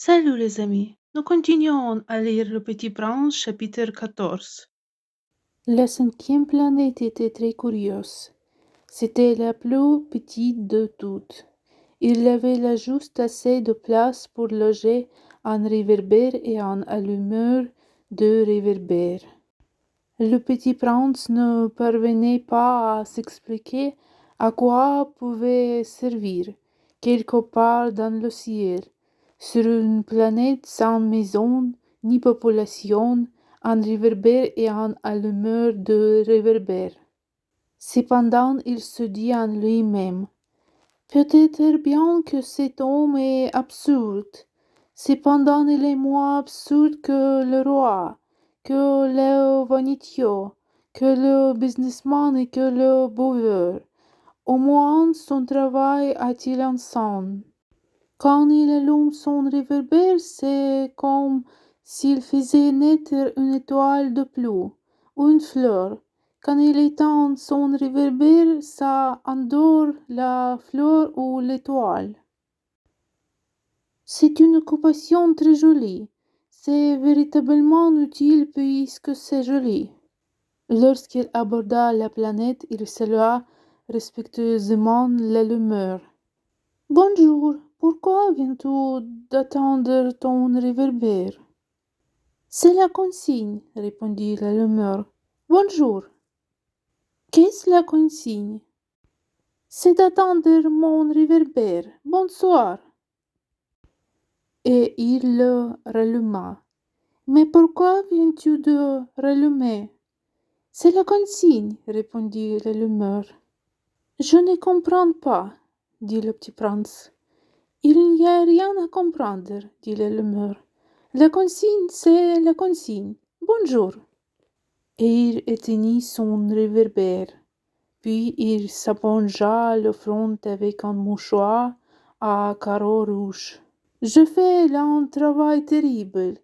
Salut les amis, nous continuons à lire Le Petit Prince, chapitre 14. La cinquième planète était très curieuse. C'était la plus petite de toutes. Il avait là juste assez de place pour loger un réverbère et un allumeur de réverbère. Le petit prince ne parvenait pas à s'expliquer à quoi pouvait servir, quelque part dans le ciel, sur une planète sans maison ni population, un réverbère et un allumeur de réverbère. Cependant, il se dit en lui-même: peut-être bien que cet homme est absurde. Cependant, il est moins absurde que le roi, que le vanitieux, que le businessman et que le buveur. Au moins, son travail a-t-il un sens. Quand il allume son réverbère, c'est comme s'il faisait naître une étoile de plus, ou une fleur. Quand il éteint son réverbère, ça endort la fleur ou l'étoile. C'est une occupation très jolie. C'est véritablement utile puisque c'est joli. Lorsqu'il aborda la planète, il salua respectueusement l'allumeur. Bonjour, pourquoi viens-tu d'attendre ton réverbère? C'est la consigne, répondit l'allumeur. Bonjour. Qu'est-ce la consigne? C'est d'attendre mon réverbère. Bonsoir. Et il le ralluma. Mais pourquoi viens-tu de rallumer? C'est la consigne, répondit l'allumeur. Je ne comprends pas, dit le petit prince. Il n'y a rien à comprendre, dit l'allumeur. La consigne, c'est la consigne. Bonjour. Et il éteignit son réverbère. Puis il s'épongea le front avec un mouchoir à carreaux rouges. Je fais là un travail terrible.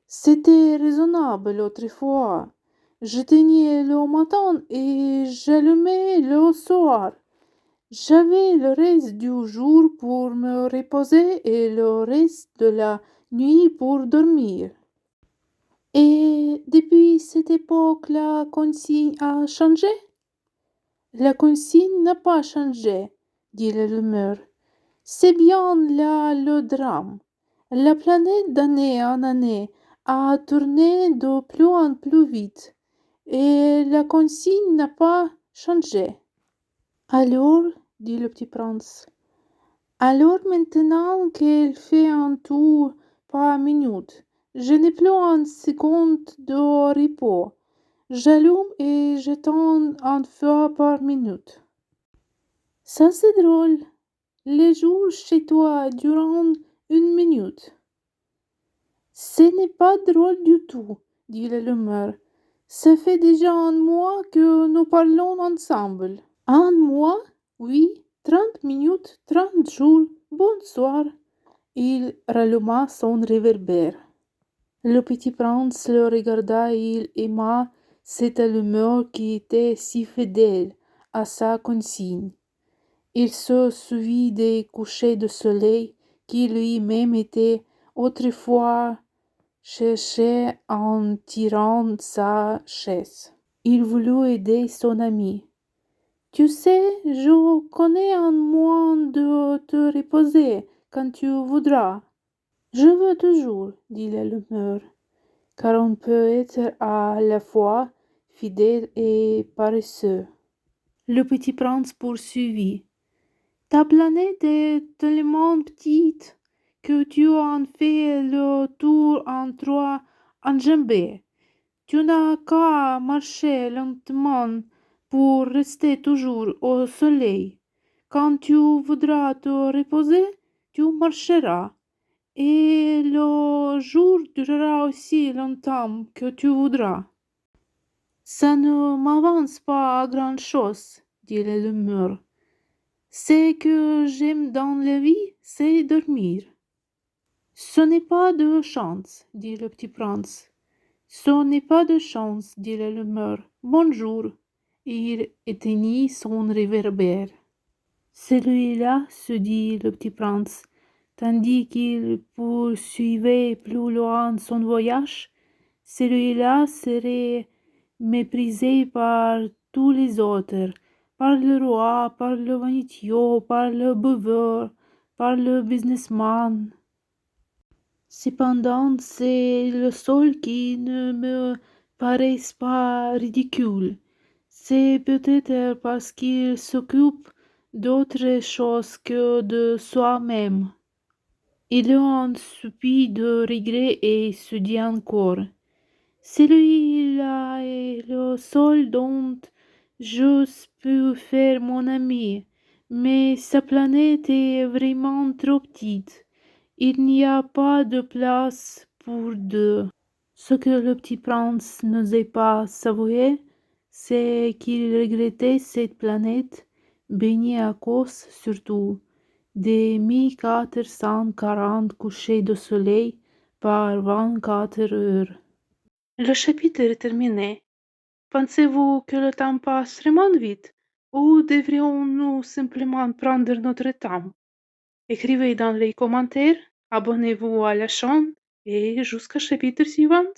C'était raisonnable autrefois. J'éteignais le matin et j'allumais le soir. J'avais le reste du jour pour me reposer et le reste de la nuit pour dormir. Et depuis cette époque, la consigne a changé? La consigne n'a pas changé, dit l'allumeur. C'est bien là le drame. La planète d'année en année a tourné de plus en plus vite et la consigne n'a pas changé. Alors, dit le petit prince, alors maintenant qu'elle fait un tour par minute, je n'ai plus une seconde de repos. J'allume et j'éteins une fois par minute. Ça c'est drôle. Les jours chez toi durent une minute. Ce n'est pas drôle du tout, dit l'allumeur. Ça fait déjà un mois que nous parlons ensemble. Un mois? Oui, 30 minutes, 30 jours. Bonsoir. Il ralluma son réverbère. Le petit prince le regarda et il aima cette allumeur qui était si fidèle à sa consigne. Il se souvit des couchers de soleil qui lui-même était autrefois cherché en tirant sa chaise. Il voulut aider son ami. Tu sais, je connais un moyen de te reposer quand tu voudras. Je veux toujours, dit l'allumeur, car on peut être à la fois fidèle et paresseux. Le petit prince poursuivit. Ta planète est tellement petite que tu en fais le tour en 3 enjambées. Tu n'as qu'à marcher lentement pour rester toujours au soleil. Quand tu voudras te reposer, tu marcheras, et le jour durera aussi longtemps que tu voudras. Ça ne m'avance pas à grand-chose, dit l'allumeur. Ce que j'aime dans la vie, c'est dormir. Ce n'est pas de chance, dit le petit prince. Ce n'est pas de chance, dit l'allumeur. Bonjour. Et il éteignit son réverbère. Celui-là, se dit le petit prince, tandis qu'il poursuivait plus loin son voyage. Celui-là serait méprisé par tous les autres, par le roi, par le vanitieux, par le buveur, par le businessman. Cependant, c'est le seul qui ne me paraisse pas ridicule. C'est peut-être parce qu'il s'occupe d'autre chose que de soi-même. Il eut un soupir de regret et se dit encore: celui-là est le seul dont j'eusse pu faire mon ami, mais sa planète est vraiment trop petite. Il n'y a pas de place pour deux. Ce que le petit prince n'osait pas s'avouer, c'est qu'il regrettait cette planète, bénie à cause, surtout, des 1440 couchers de soleil par 24 heures. Le chapitre est terminé. Pensez-vous que le temps passe vraiment vite ou devrions-nous simplement prendre notre temps? Écrivez dans les commentaires, abonnez-vous à la chaîne et jusqu'au chapitre suivant.